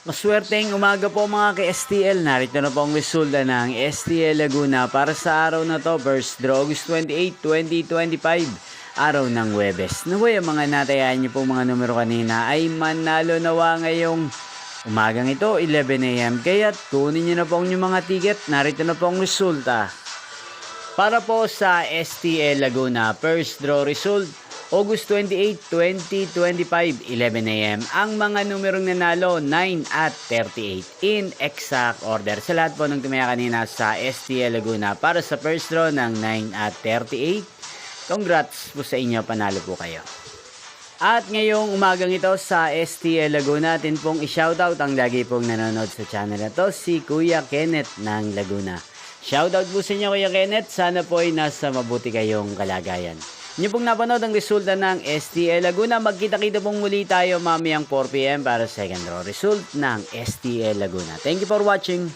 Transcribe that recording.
Maswerteng umaga po mga ka-STL. Narito na po ang resulta ng STL Laguna para sa araw na to, first draw August 28, 2025, araw ng Huwebes. Naway ang mga natayaan niyo po mga numero kanina ay manalo nawa ngayong umagang ito, 11 AM. Kaya tunin niyo na po ang inyong mga ticket. Narito na po ang resulta. Para po sa STL Laguna, first draw result, August 28, 2025, 11 AM. Ang mga numerong nanalo, 9 at 38 in exact order. Sa lahat po ng tumaya kanina sa STL Laguna para sa first draw ng 9 at 38, congrats po sa inyo, panalo po kayo. At ngayong umagang ito sa STL Laguna, atin pong i-shoutout ang lagi pong nanonood sa channel na to, si Kuya Kenneth ng Laguna. Shoutout po sa inyo Kuya Kenneth, sana po ay nasa mabuti kayong kalagayan. Inyo pong napanood ang resulta ng STL Laguna. Magkita-kita pong muli tayo mamayang 4 PM para second draw result ng STL Laguna. Thank you for watching.